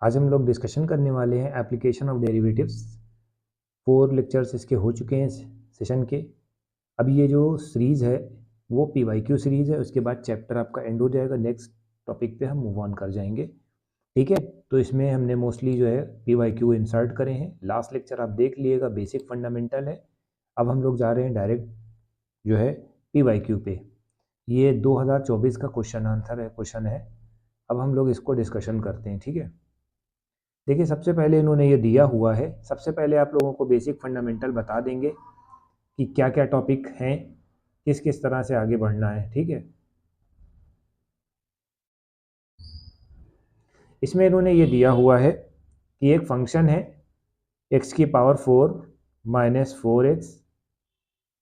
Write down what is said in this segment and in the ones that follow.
आज हम लोग डिस्कशन करने वाले हैं एप्लीकेशन ऑफ डेरिवेटिव्स। 4 लेक्चर्स इसके हो चुके हैं सेशन के। अब ये जो सीरीज़ है वो PYQ सीरीज़ है, उसके बाद चैप्टर आपका एंड हो जाएगा। नेक्स्ट टॉपिक पे हम मूव ऑन कर जाएंगे, ठीक है। तो इसमें हमने मोस्टली जो है PYQ इंसर्ट करे हैं। लास्ट लेक्चर आप देख लिएगा, बेसिक फंडामेंटल है। अब हम लोग जा रहे हैं डायरेक्ट जो है PYQ पे। ये 2024 का क्वेश्चन है। अब हम लोग इसको डिस्कशन करते हैं, ठीक है। देखिए, सबसे पहले इन्होंने ये दिया हुआ है। सबसे पहले आप लोगों को बेसिक फंडामेंटल बता देंगे कि क्या क्या टॉपिक हैं, किस किस तरह से आगे बढ़ना है, ठीक है। इसमें इन्होंने ये दिया हुआ है कि एक फंक्शन है x की पावर 4 माइनस 4x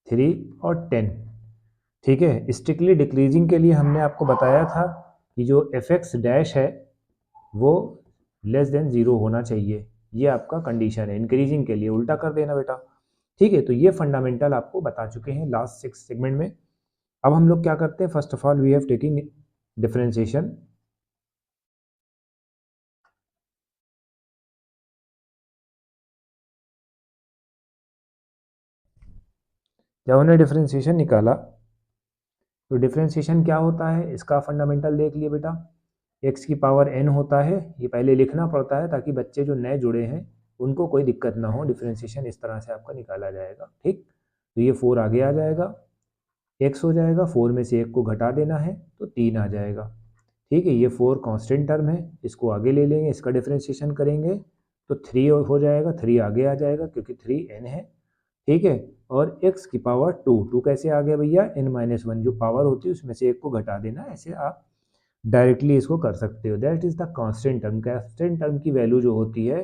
3 और 10, ठीक है। स्ट्रिक्टली डिक्रीजिंग के लिए हमने आपको बताया था कि जो fx डैश है वो लेस देन 0 होना चाहिए। ये आपका कंडीशन है। इंक्रीजिंग के लिए उल्टा कर देना बेटा, ठीक है। तो ये फंडामेंटल आपको बता चुके हैं लास्ट 6 सेगमेंट में। अब हम लोग क्या करते हैं, first of all we have taking differentiation. जब हमने डिफरेंशिएशन निकाला तो डिफरेंशिएशन क्या होता है, इसका फंडामेंटल देख लिए बेटा। x की पावर n होता है, ये पहले लिखना पड़ता है ताकि बच्चे जो नए जुड़े हैं उनको कोई दिक्कत ना हो। डिफरेंशिएशन इस तरह से आपका निकाला जाएगा, ठीक। तो ये 4 आगे आ जाएगा, x हो जाएगा, 4 में से 1 को घटा देना है तो 3 आ जाएगा, ठीक है। ये 4 कांस्टेंट टर्म है, इसको आगे ले लेंगे, इसका डिफरेंशिएशन करेंगे तो 3 हो जाएगा, 3 आगे आ जाएगा क्योंकि 3n है, ठीक है। और x की पावर 2 कैसे आ गया भैया, n-1 जो पावर होती है उसमें से 1 को घटा देना। ऐसे आप डायरेक्टली इसको कर सकते हो। That is the constant term. Constant term की वैल्यू जो होती है,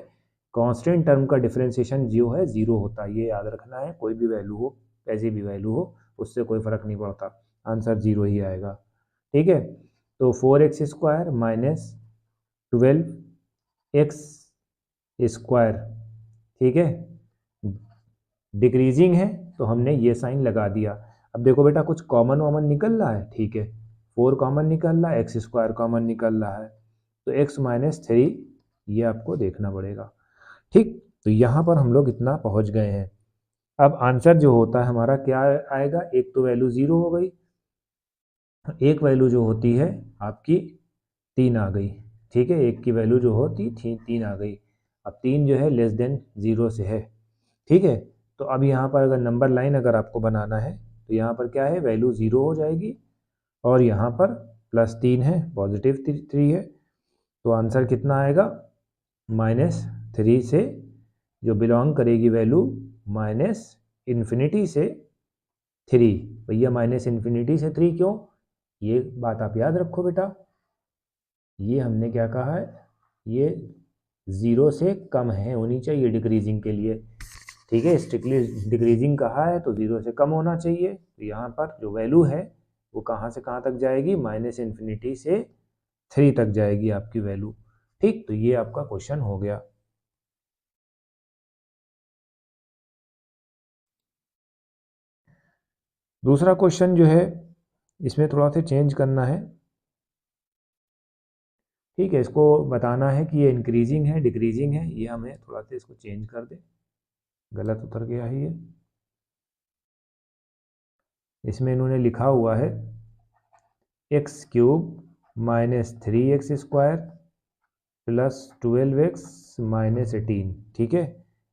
कांस्टेंट टर्म का डिफरेंशिएशन जो है 0 होता है, ये याद रखना है। कोई भी वैल्यू हो, कैसी भी वैल्यू हो, उससे कोई फर्क नहीं पड़ता, आंसर 0 ही आएगा, ठीक है। तो 4x square minus 12x square, ठीक है, डिक्रीजिंग है तो हमने ये साइन लगा दिया। अब देखो बेटा, कुछ कॉमन वॉमन निकल रहा है, ठीक है। 4 कॉमन निकल रहा है, एक्स स्क्वायर कॉमन निकल रहा है, तो x माइनस 3 ये आपको देखना पड़ेगा, ठीक। तो यहाँ पर हम लोग इतना पहुँच गए हैं। अब आंसर जो होता है हमारा क्या आएगा, एक तो वैल्यू 0 हो गई, एक वैल्यू जो होती है आपकी 3 आ गई, ठीक है। एक की वैल्यू जो होती थी 3 आ गई। अब 3 जो है लेस देन 0 से है, ठीक है। तो अब यहाँ पर अगर नंबर लाइन अगर आपको बनाना है तो यहाँ पर क्या है, वैल्यू 0 हो जाएगी और यहाँ पर +3 है, पॉजिटिव 3 है। तो आंसर कितना आएगा, -3 से जो बिलोंग करेगी वैल्यू -इन्फिनिटी से 3। भैया -इन्फिनिटी से 3 क्यों, ये बात आप याद रखो बेटा। ये हमने क्या कहा है, ये 0 से कम है होनी चाहिए डिक्रीजिंग के लिए, ठीक है। स्ट्रिक्टली डिक्रीजिंग कहा है तो 0 से कम होना चाहिए। तो यहाँ पर जो वैल्यू है वो कहाँ से कहाँ तक जाएगी, -इन्फिनिटी से 3 तक जाएगी आपकी वैल्यू, ठीक। तो ये आपका क्वेश्चन हो गया। दूसरा क्वेश्चन जो है इसमें थोड़ा सा चेंज करना है, ठीक है। इसको बताना है कि ये इंक्रीजिंग है डिक्रीजिंग है, ये हमें थोड़ा सा इसको चेंज कर दे, गलत उतर गया है ये। इसमें इन्होंने लिखा हुआ है x³ minus 3x square plus 12x minus 18, ठीक है।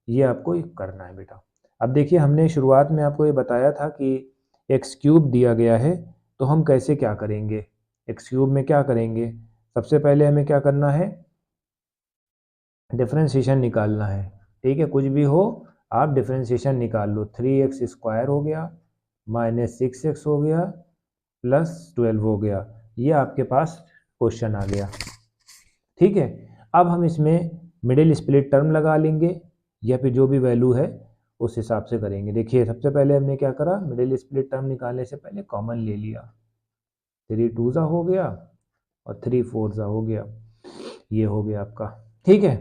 ये आपको करना है बेटा। अब देखिए, हमने शुरुआत में आपको ये बताया था कि x³ दिया गया है तो हम कैसे क्या करेंगे, x³ में क्या करेंगे। सबसे पहले हमें क्या करना है, डिफरेंशिएशन निकालना है, ठीक है। कुछ भी हो आप डिफरेंशिएशन निकाल लो। 3x स्क्वायर हो गया माइनस 6x हो गया प्लस 12 हो गया, ये आपके पास क्वेश्चन आ गया, ठीक है। अब हम इसमें मिडिल स्प्लिट टर्म लगा लेंगे या फिर जो भी वैल्यू है उस हिसाब से करेंगे। देखिए, सबसे पहले हमने क्या करा, मिडिल स्प्लिट टर्म निकालने से पहले कॉमन ले लिया। 3 2 हो गया और 3 4 हो गया, ये हो गया आपका, ठीक है।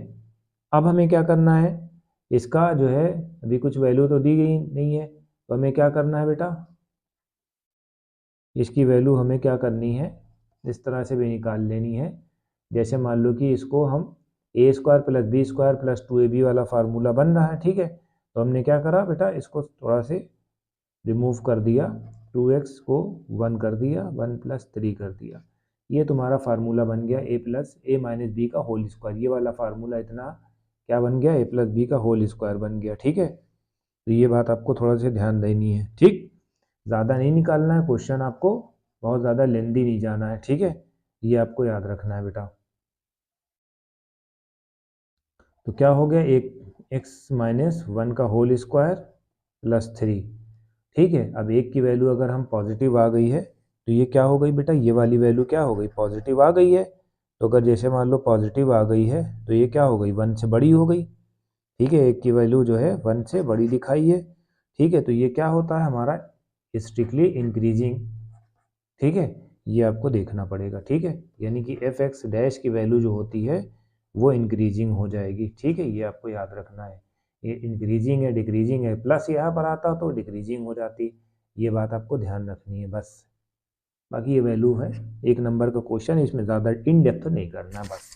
अब हमें क्या करना है, इसका जो है अभी कुछ वैल्यू तो दी गई नहीं है, तो हमें क्या करना है बेटा, इसकी वैल्यू हमें क्या करनी है, इस तरह से भी निकाल लेनी है। जैसे मान लो कि इसको हम A square plus B square plus 2ab वाला फार्मूला बन रहा है, ठीक है। तो हमने क्या करा बेटा, इसको थोड़ा से रिमूव कर दिया, 2x को 1 कर दिया, 1 + 3 कर दिया, ये तुम्हारा फार्मूला बन गया a + a - b का होल स्क्वायर। ये वाला फार्मूला इतना क्या बन गया, a + b का होल स्क्वायर बन गया, ठीक है। तो ये बात आपको थोड़ा सा ध्यान देनी है, ठीक। ज़्यादा नहीं निकालना है क्वेश्चन, आपको बहुत ज़्यादा लेंदी नहीं जाना है, ठीक है। ये आपको याद रखना है बेटा। तो क्या हो गया, एक x - 1 का होल स्क्वायर प्लस 3, ठीक है। अब एक की वैल्यू अगर हम पॉजिटिव आ गई है तो ये क्या हो गई बेटा, ये वाली वैल्यू क्या हो गई, पॉजिटिव आ गई है। तो अगर जैसे मान लो पॉजिटिव आ गई है तो ये क्या हो गई, 1 से बड़ी हो गई, ठीक है। एक की वैल्यू जो है 1 से बड़ी दिखाई है, ठीक है। तो ये क्या होता है हमारा स्ट्रिक्टली इंक्रीजिंग, ठीक है। ये आपको देखना पड़ेगा, ठीक है। यानी कि f(x) डैश की वैल्यू जो होती है वो इंक्रीजिंग हो जाएगी, ठीक है। ये आपको याद रखना है, ये इंक्रीजिंग है डिक्रीजिंग है, प्लस यहाँ पर आता तो डिक्रीजिंग हो जाती। ये बात आपको ध्यान रखनी है बस। बाकी ये वैल्यू है, 1 नंबर का क्वेश्चन है, इसमें ज़्यादा इन डेप्थ नहीं करना, बस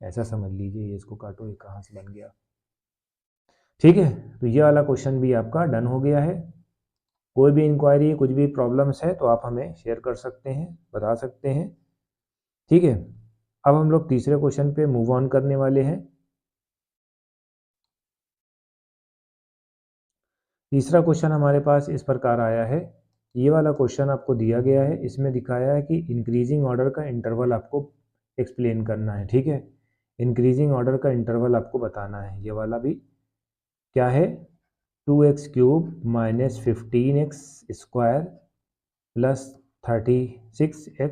ऐसा समझ लीजिए। ये इसको काटो, ये कहाँ से बन गया, ठीक है। तो ये वाला क्वेश्चन भी आपका डन हो गया है। कोई भी इंक्वायरी, कुछ भी प्रॉब्लम्स है तो आप हमें शेयर कर सकते हैं, बता सकते हैं, ठीक है। अब हम लोग तीसरे क्वेश्चन पे मूव ऑन करने वाले हैं। तीसरा क्वेश्चन हमारे पास इस प्रकार आया है। ये वाला क्वेश्चन आपको दिया गया है, इसमें दिखाया है कि इंक्रीजिंग ऑर्डर का इंटरवल आपको एक्सप्लेन करना है, ठीक है। इंक्रीजिंग ऑर्डर का इंटरवल आपको बताना है। ये वाला भी क्या है, 2x³ - 15x² + 36x,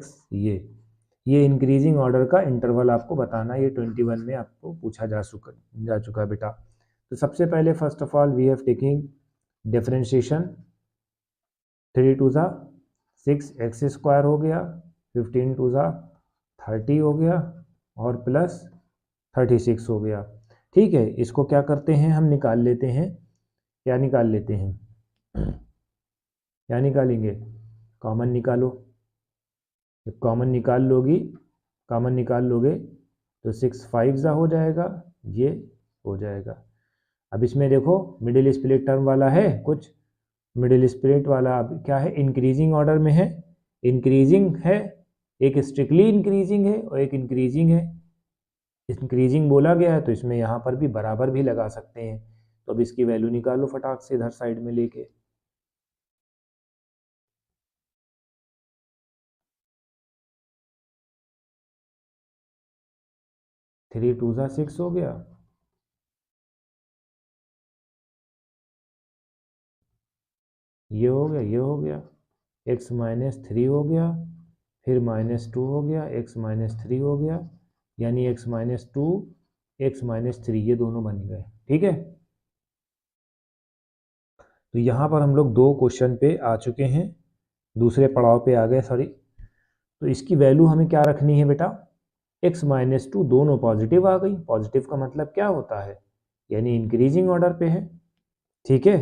ये इंक्रीजिंग ऑर्डर का इंटरवल आपको बताना है। ये 21 में आपको पूछा जा चुका है बेटा। तो सबसे पहले first of all we have taking differentiation, 3 × 6x² हो गया, 15 × 30 हो गया और प्लस 36 हो गया, ठीक है। इसको क्या करते हैं, हम निकाल लेते हैं। क्या निकाल लेते हैं, क्या निकालेंगे, कॉमन निकालो। जब कॉमन निकाल लोगे तो 6 5 हो जाएगा, ये हो जाएगा। अब इसमें देखो मिडिल स्प्लिट टर्म वाला है, कुछ मिडिल स्प्लिट वाला अब क्या है, इंक्रीजिंग ऑर्डर में है, इंक्रीजिंग है, एक स्ट्रिक्टली इंक्रीजिंग है और एक इंक्रीजिंग है। इंक्रीजिंग बोला गया है तो इसमें यहाँ पर भी बराबर भी लगा सकते हैं। तो अब इसकी वैल्यू निकालो फटाक से इधर साइड में लेके। थ्री 2 × 6 हो गया, ये हो गया, ये हो गया, x - 3 हो गया, फिर -2 हो गया, x - 3 हो गया, यानी x - 2 x - 3 ये दोनों बन गए, ठीक है। तो यहाँ पर हम लोग 2 क्वेश्चन पे आ चुके हैं, दूसरे पड़ाव पे आ गए, सॉरी। तो इसकी वैल्यू हमें क्या रखनी है बेटा, x - 2 दोनों पॉजिटिव आ गई। पॉजिटिव का मतलब क्या होता है, यानी इंक्रीजिंग ऑर्डर पे है, ठीक है।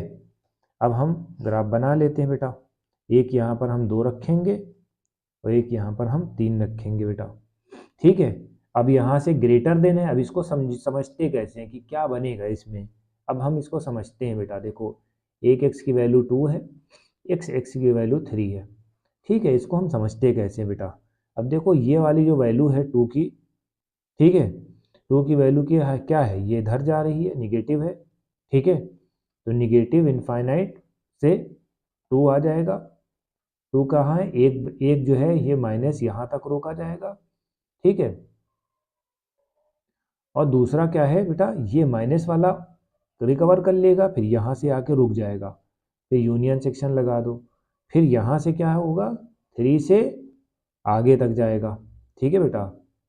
अब हम ग्राफ बना लेते हैं बेटा। एक यहाँ पर हम 2 रखेंगे और एक यहाँ पर हम 3 रखेंगे बेटा, ठीक है। अब यहाँ से ग्रेटर देन है, अब इसको समझते कैसे हैं कि क्या बनेगा इसमें। अब हम इसको समझते हैं बेटा, देखो एक x की वैल्यू 2 है, x की वैल्यू 3 है, ठीक है। इसको हम समझते कैसे बेटा, अब देखो ये वाली जो वैल्यू है 2 की, ठीक है, 2 की वैल्यू की है क्या है, ये इधर जा रही है, निगेटिव है, ठीक है। तो निगेटिव इनफाइनाइट से 2 आ जाएगा, 2 कहाँ है, एक जो है ये माइनस यहाँ तक रोका जाएगा, ठीक है। और दूसरा क्या है बेटा, ये माइनस वाला रिकवर कर लेगा, फिर यहाँ से आके रुक जाएगा, फिर यूनियन सेक्शन लगा दो, फिर यहाँ से क्या होगा, 3 से आगे तक जाएगा, ठीक है बेटा,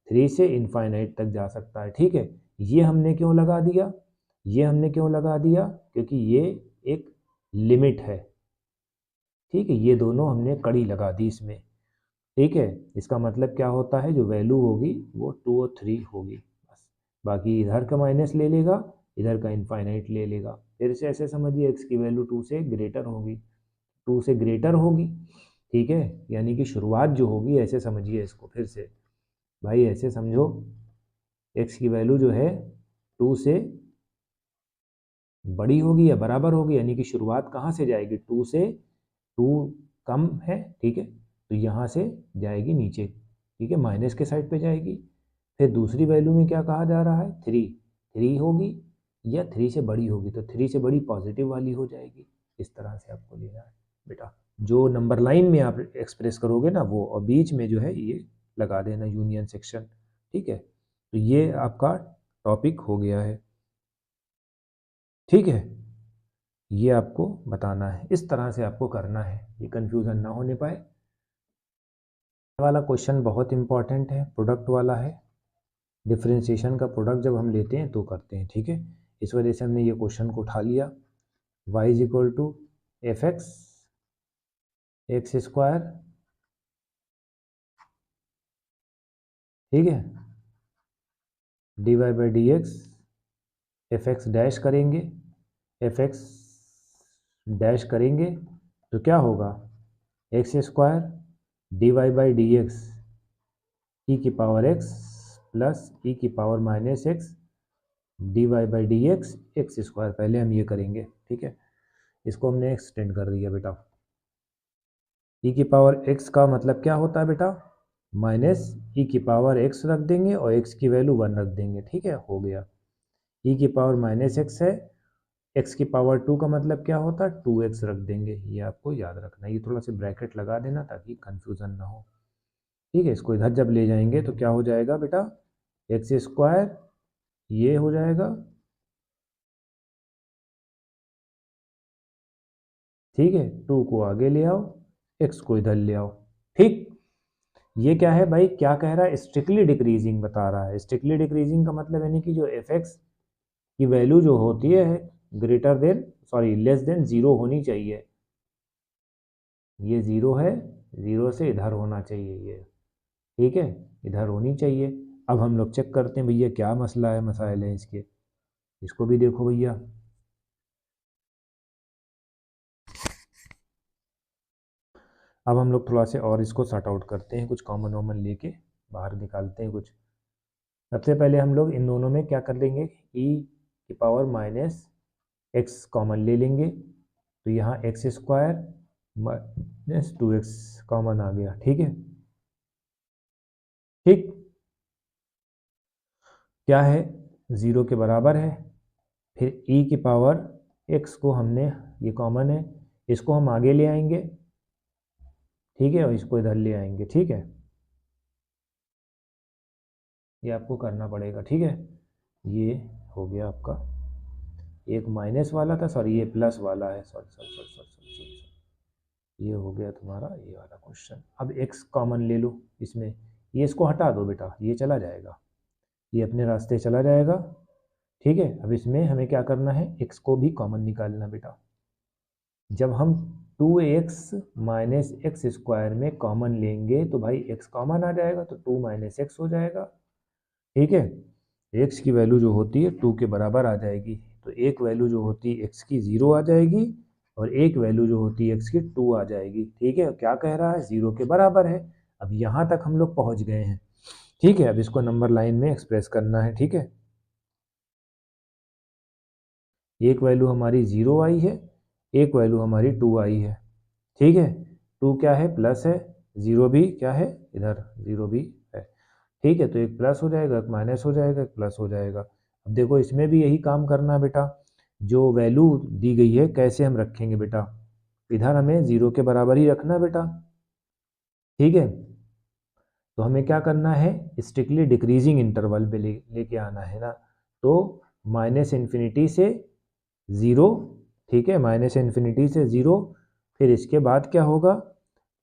3 से इनफाइनाइट तक जा सकता है, ठीक है। ये हमने क्यों लगा दिया, ये हमने क्यों लगा दिया, क्योंकि ये एक लिमिट है, ठीक है। ये दोनों हमने कड़ी लगा दी इसमें, ठीक है। इसका मतलब क्या होता है, जो वैल्यू होगी वो 2 और 3 होगी बस, बाकी इधर का माइनस ले लेगा, इधर का इनफाइनाइट ले लेगा। फिर से ऐसे समझिए, x की वैल्यू 2 से ग्रेटर होगी, 2 से ग्रेटर होगी, ठीक है। यानी कि शुरुआत जो होगी, ऐसे समझिए इसको, फिर से भाई ऐसे समझो एक्स की वैल्यू जो है 2 से बड़ी होगी या बराबर होगी, यानी कि शुरुआत कहाँ से जाएगी, 2 से, 2 कम है, ठीक है, तो यहाँ से जाएगी नीचे, ठीक है, माइनस के साइड पे जाएगी। फिर दूसरी वैल्यू में क्या कहा जा रहा है, 3 होगी या 3 से बड़ी होगी, तो 3 से बड़ी पॉजिटिव वाली हो जाएगी। इस तरह से आपको लेना है बेटा, जो नंबर लाइन में आप एक्सप्रेस करोगे ना वो, और बीच में जो है ये लगा देना यूनियन सेक्शन, ठीक है। तो ये आपका टॉपिक हो गया है, ठीक है, ये आपको बताना है, इस तरह से आपको करना है, ये कंफ्यूजन ना होने पाए। वाला क्वेश्चन बहुत इंपॉर्टेंट है, प्रोडक्ट वाला है, डिफरेंशिएशन का प्रोडक्ट जब हम लेते हैं तो करते हैं, ठीक है। इस वजह से हमने ये क्वेश्चन को उठा लिया। y is equal to f x square, ठीक है, dy by d x, f x dash करेंगे, एफ एक्स डैश करेंगे तो क्या होगा, x square d y by d x e की पावर एक्स प्लस ई की power minus x d y by d x x square. पहले हम ये करेंगे, ठीक है, इसको हमने एक्सटेंड कर दिया बेटा। ई की पावर एक्स का मतलब क्या होता है बेटा, माइनस ई की पावर एक्स रख देंगे और एक्स की वैल्यू 1 रख देंगे, ठीक है, हो गया। ई की पावर माइनस एक्स है, एक्स की पावर 2 का मतलब क्या होता है, 2x रख देंगे, ये आपको याद रखना है, ये थोड़ा सा ब्रैकेट लगा देना ताकि कंफ्यूजन ना हो, ठीक है। इसको इधर जब ले जाएंगे तो क्या हो जाएगा बेटा, एक्स स्क्वायर ये हो जाएगा, ठीक है, 2 को आगे ले आओ, x को इधर ले आओ, ठीक। ये क्या है भाई, क्या कह रहा है, स्ट्रिक्टली डिक्रीजिंग बता रहा है। स्ट्रिक्टली डिक्रीजिंग का मतलब यानी कि जो एफ एक्स की वैल्यू जो होती है greater than, sorry less than 0 होनी चाहिए, ये 0 है, 0 से इधर होना चाहिए ये, ठीक है, इधर होनी चाहिए। अब हम लोग चेक करते हैं भैया क्या मसला है, मसाइल है इसके, इसको भी देखो भैया। अब हम लोग थोड़ा से और इसको सॉर्ट आउट करते हैं, कुछ कॉमन वॉमन लेके बाहर निकालते हैं कुछ। सबसे पहले हम लोग इन दोनों में क्या कर लेंगे, e की पावर माइनस एक्स कॉमन ले लेंगे, तो यहाँ x square minus 2x common आ गया, ठीक है, ठीक, क्या है, 0 के बराबर है। फिर e की पावर x को हमने, ये कॉमन है, इसको हम आगे ले आएंगे, ठीक है, और इसको इधर ले आएंगे, ठीक है, ये आपको करना पड़ेगा, ठीक है। ये हो गया आपका, एक माइनस वाला था, सॉरी ये प्लस वाला है, sorry sorry sorry sorry sorry, ये हो गया तुम्हारा ये वाला क्वेश्चन। अब x कॉमन ले लो इसमें, ये इसको हटा दो बेटा, ये चला जाएगा, ये अपने रास्ते चला जाएगा, ठीक है। अब इसमें हमें क्या करना है, x को भी कॉमन निकालना बेटा। जब हम 2x माइनस एक्स स्क्वायर में कॉमन लेंगे तो भाई x कॉमन आ जाएगा, तो 2 माइनस एक्स हो जाएगा, ठीक है। x की वैल्यू जो होती है 2 के बराबर आ जाएगी, तो एक वैल्यू जो होती है x की 0 आ जाएगी और एक वैल्यू जो होती है x की 2 आ जाएगी, ठीक है। क्या कह रहा है, 0 के बराबर है। अब यहाँ तक हम लोग पहुँच गए हैं, ठीक है। अब इसको नंबर लाइन में एक्सप्रेस करना है, ठीक है। एक वैल्यू हमारी 0 आई है, एक वैल्यू हमारी 2 आई है, ठीक है। 2 क्या है, प्लस है, 0 भी क्या है, इधर 0 भी है, ठीक है। तो एक प्लस हो जाएगा, एक माइनस हो जाएगा, एक प्लस हो जाएगा। अब देखो इसमें भी यही काम करना है बेटा, जो वैल्यू दी गई है कैसे हम रखेंगे बेटा, इधर हमें 0 के बराबर ही रखना है बेटा, ठीक है। तो हमें क्या करना है, स्ट्रिक्टली डिक्रीजिंग इंटरवल पे लेके आना है ना, तो माइनस इन्फिनिटी से 0, ठीक है, माइनस इन्फिनिटी से 0, फिर इसके बाद क्या होगा,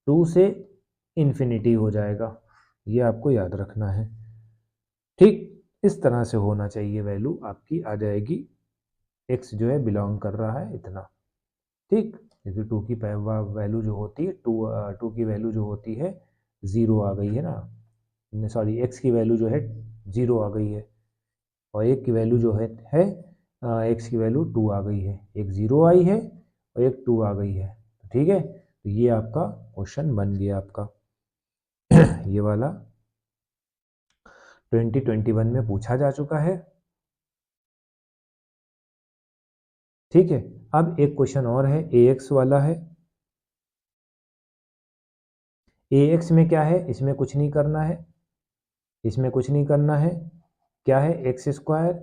2 से इन्फिनिटी हो जाएगा, ये आपको याद रखना है, ठीक। इस तरह से होना चाहिए, वैल्यू आपकी आ जाएगी, x जो है बिलोंग कर रहा है इतना, ठीक। क्योंकि 2 की वैल्यू जो होती है, 2 की वैल्यू जो होती है 0 आ गई है ना, सॉरी x की वैल्यू जो है 0 आ गई है, और एक की वैल्यू जो है x की वैल्यू 2 आ गई है, एक 0 आई है और एक 2 आ गई है, ठीक है। तो ये आपका क्वेश्चन बन गया आपका ये वाला, 2021 में पूछा जा चुका है। ठीक है, अब एक क्वेश्चन और है, AX वाला है। AX में क्या है, इसमें कुछ नहीं करना है, इसमें कुछ नहीं करना है। क्या है, x²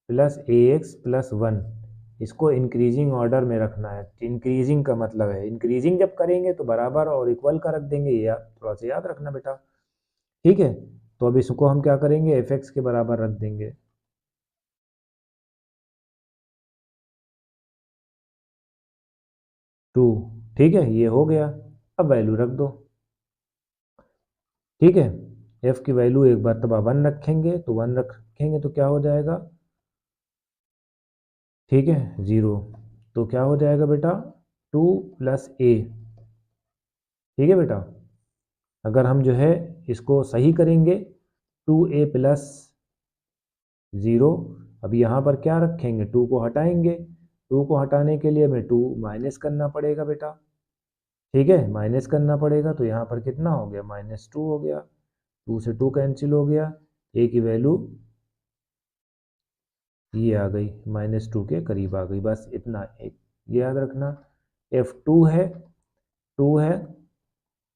प्लस AX प्लस 1, इसको इंक्रीजिंग ऑर्डर में रखना है। इंक्रीजिंग का मतलब है, इंक्रीजिंग जब करेंगे तो बराबर और इक्वल का रख देंगे, ये थोड़ा सा याद रखना बेटा। ठीक है, तो अब इसको हम क्या करेंगे, fx के बराबर रख देंगे। टू, ठीक है, ये हो गया। अब वैल्यू रख दो। ठीक है, f की वैल्यू एक बार तब 1 रखेंगे, तो 1 रखेंगे तो क्या हो जाएगा, ठीक है, 0। तो क्या हो जाएगा बेटा, 2 प्लस a। ठीक है बेटा, अगर हम जो है इसको सही करेंगे, 2a प्लस 0, अब यहाँ पर क्या रखेंगे, 2 को हटाएंगे। 2 को हटाने के लिए हमें 2 माइनस करना पड़ेगा बेटा। ठीक है, माइनस करना पड़ेगा, तो यहाँ पर कितना हो गया, -2 हो गया। 2 से 2 कैंसिल हो गया, a की वैल्यू ये आ गई, -2 के करीब आ गई। बस इतना एक याद रखना। f2 है, 2 है,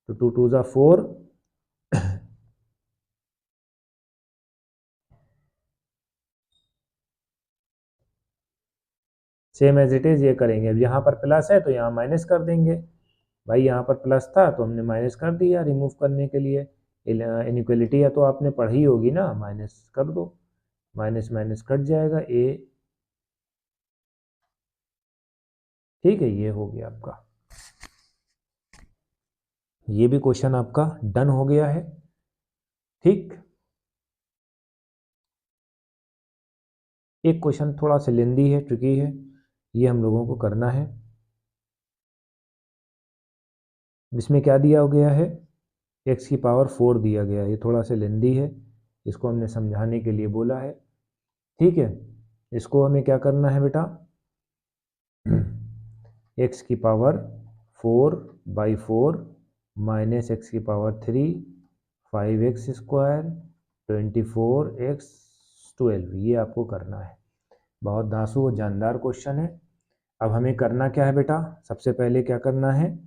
तो 2 2 ज़ा 4, सेम एज इट इज़ ये करेंगे। अब यहाँ पर प्लस है तो यहाँ माइनस कर देंगे। भाई यहाँ पर प्लस था तो हमने माइनस कर दिया रिमूव करने के लिए। इनइक्वलिटी या तो आपने पढ़ी होगी ना, माइनस कर दो, माइनस माइनस कट जाएगा a। ठीक है, ये हो गया आपका, ये भी क्वेश्चन आपका डन हो गया है। ठीक, एक क्वेश्चन थोड़ा सा लेंदी है, ट्रिकी है, ये हम लोगों को करना है। इसमें क्या दिया गया है, x की पावर 4 दिया गया है। ये थोड़ा सा लेंदी है, इसको हमने समझाने के लिए बोला है। ठीक है, इसको हमें क्या करना है बेटा, x की पावर 4/4 माइनस x की पावर 3, 5x², 24x12, ये आपको करना है। बहुत दासू और जानदार क्वेश्चन है। अब हमें करना क्या है बेटा, सबसे पहले क्या करना है,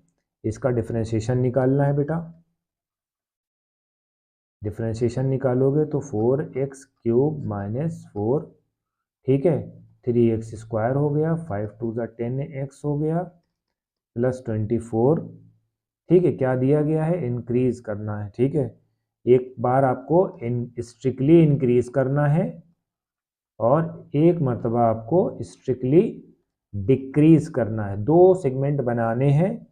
इसका डिफरेंशिएशन निकालना है बेटा। डिफरेंशिएशन निकालोगे तो 4x³ माइनस 4, ठीक है, 3x² हो गया, 5 2 ज़ा 10x हो गया, प्लस 24। ठीक है, क्या दिया गया है, इंक्रीज करना है। ठीक है, एक बार आपको स्ट्रिक्टली इंक्रीज करना है और एक मरतबा आपको स्ट्रिक्टली डिक्रीज करना है। 2 सेगमेंट बनाने हैं।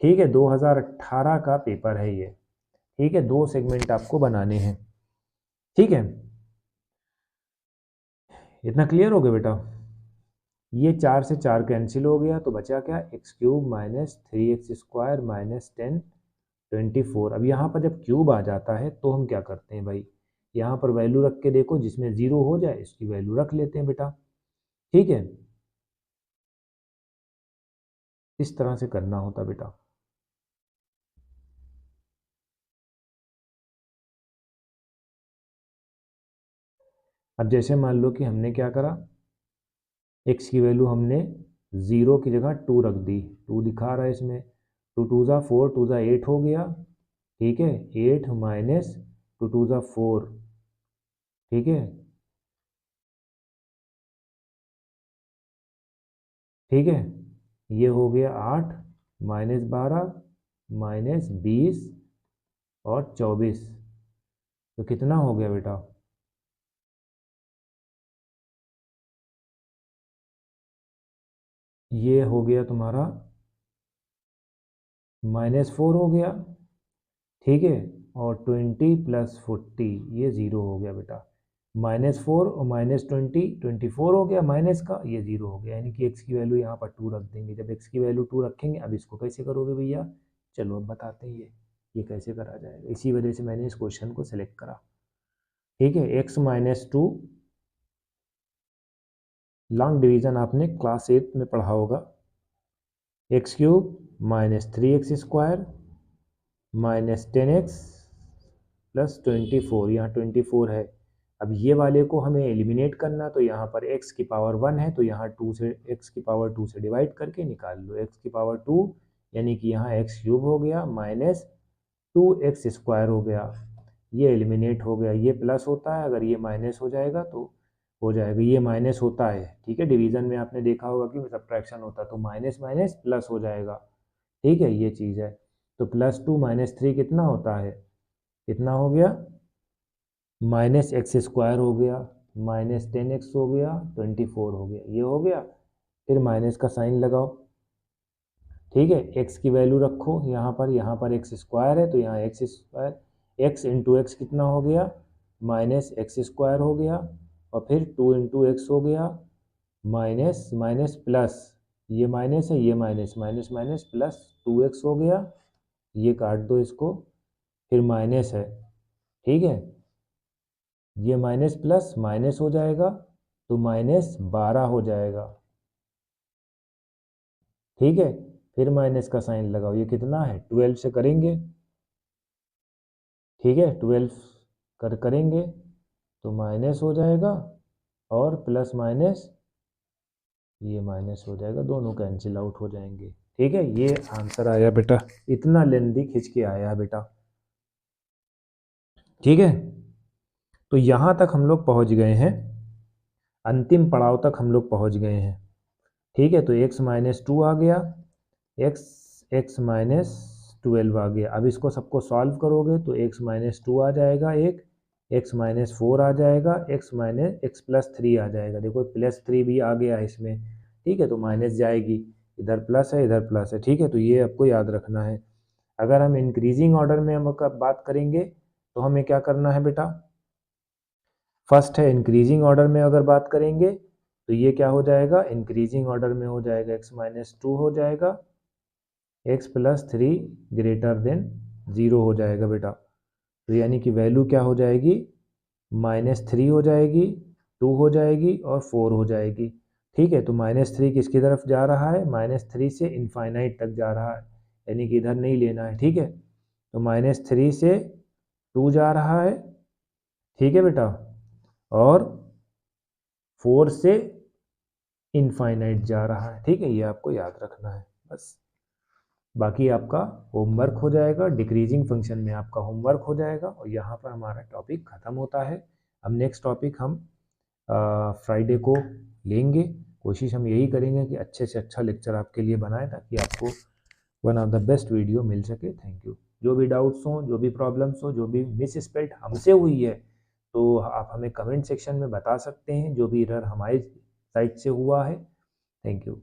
ठीक है, 2018 का पेपर है ये। ठीक है, 2 सेगमेंट आपको बनाने हैं। ठीक है, इतना क्लियर हो गया बेटा। ये 4 से 4 कैंसिल हो गया, तो बचा क्या, x³ माइनस 3x² माइनस 10 24। अब यहाँ पर जब क्यूब आ जाता है तो हम क्या करते हैं भाई, यहाँ पर वैल्यू रख के देखो, जिसमें 0 हो जाए इसकी वैल्यू रख लेते हैं बेटा। ठीक है, इस तरह से करना होता बेटा। अब जैसे मान लो कि हमने क्या करा, x की वैल्यू हमने 0 की जगह 2 रख दी, 2 दिखा रहा है इसमें, 2 2 ज़ा 4, 2 ज़ा 8 हो गया। ठीक है, 8 माइनस 2 2 ज़ा 4। ठीक है, ठीक है, ये हो गया 8 माइनस 12 माइनस 20 और 24, तो कितना हो गया बेटा, ये हो गया तुम्हारा -4 हो गया। ठीक है, और 20 प्लस 40, ये 0 हो गया बेटा। -4 और -20, 24 हो गया माइनस का, ये 0 हो गया, यानी कि x की वैल्यू यहाँ पर 2 रख देंगे। जब x की वैल्यू 2 रखेंगे, अब इसको कैसे करोगे भैया, चलो अब बताते हैं ये कैसे करा जाएगा। इसी वजह से मैंने इस क्वेश्चन को सिलेक्ट करा। ठीक है, x-2, लॉन्ग डिवीजन आपने क्लास 8 में पढ़ा होगा, x³ minus 3x² minus 10x plus 24, यहाँ 24 है। अब ये वाले को हमें एलिमिनेट करना, तो यहाँ पर x की पावर 1 है, तो यहाँ 2 से x की पावर 2 से डिवाइड करके निकाल लो। x की पावर 2 यानी कि यहाँ x क्यूब हो गया माइनस 2x स्क्वायर हो गया। ये एलिमिनेट हो गया, ये प्लस होता है, अगर ये माइनस हो जाएगा तो हो जाएगा, ये माइनस होता है, ठीक है। डिवीज़न में आपने देखा होगा कि सब्ट्रैक्शन होता है, तो माइनस माइनस प्लस हो जाएगा, ठीक है, ये चीज़ है। तो प्लस 2 माइनस 3 कितना होता है, कितना हो गया, माइनस एक्स स्क्वायर हो गया, माइनस 10x हो गया, 24 हो गया, ये हो गया। फिर माइनस का साइन लगाओ, ठीक है। x की वैल्यू रखो यहाँ पर एक्स स्क्वायर है, तो यहाँ x square, x into x कितना हो गया, माइनस एक्स स्क्वायर हो गया, और फिर 2 इंटू एक्स हो गया, माइनस माइनस प्लस, ये माइनस है, ये minus, minus minus plus 2x हो गया, ये काट दो इसको, फिर माइनस है, ठीक है, ये माइनस प्लस माइनस हो जाएगा, तो माइनस 12 हो जाएगा, ठीक है। फिर माइनस का साइन लगाओ, ये कितना है, 12 से करेंगे, ठीक है, 12 करेंगे तो माइनस हो जाएगा, और प्लस माइनस ये माइनस हो जाएगा, दोनों कैंसिल आउट हो जाएंगे, ठीक है। ये आंसर आया बेटा, इतना लेंदी खींच के आया बेटा, ठीक है। तो यहाँ तक हम लोग पहुँच गए हैं, अंतिम पड़ाव तक हम लोग पहुँच गए हैं, ठीक है। तो x माइनस 2 आ गया, x माइनस 12 आ गया। अब इसको सबको सॉल्व करोगे तो x माइनस 2 आ जाएगा, एक x माइनस 4 आ जाएगा, x प्लस 3 आ जाएगा, देखो प्लस 3 भी आ गया है इसमें, ठीक है, तो माइनस जाएगी, इधर प्लस है इधर प्लस है, ठीक है। तो ये आपको याद रखना है। अगर हम इंक्रीजिंग ऑर्डर में हम बात करेंगे तो हमें क्या करना है बेटा, फर्स्ट है इंक्रीजिंग ऑर्डर में अगर बात करेंगे तो ये क्या हो जाएगा, इंक्रीजिंग ऑर्डर में हो जाएगा x माइनस 2 हो जाएगा, x प्लस 3 ग्रेटर देन 0 हो जाएगा बेटा। तो यानी कि वैल्यू क्या हो जाएगी, माइनस 3 हो जाएगी, 2 हो जाएगी और 4 हो जाएगी, ठीक है। तो माइनस 3 किसकी तरफ जा रहा है, माइनस 3 से इनफाइनाइट तक जा रहा है, यानी कि इधर नहीं लेना है, ठीक है। तो माइनस 3 से 2 जा रहा है, ठीक है बेटा, और 4 से इनफाइनाइट जा रहा है, ठीक है। ये आपको याद रखना है बस, बाकी आपका होमवर्क हो जाएगा, डिक्रीजिंग फंक्शन में आपका होमवर्क हो जाएगा, और यहाँ पर हमारा टॉपिक ख़त्म होता है। अब नेक्स्ट टॉपिक हम फ्राइडे को लेंगे, कोशिश हम यही करेंगे कि अच्छे से अच्छा लेक्चर आपके लिए बनाएं ताकि आपको one of the best video मिल सके। Thank you. जो भी डाउट्स हों, जो भी प्रॉब्लम्स हो, जो भी मिस स्पेल्ड हमसे हुई है तो आप हमें कमेंट सेक्शन में बता सकते हैं, जो भी एरर हमारी साइड से हुआ है। Thank you.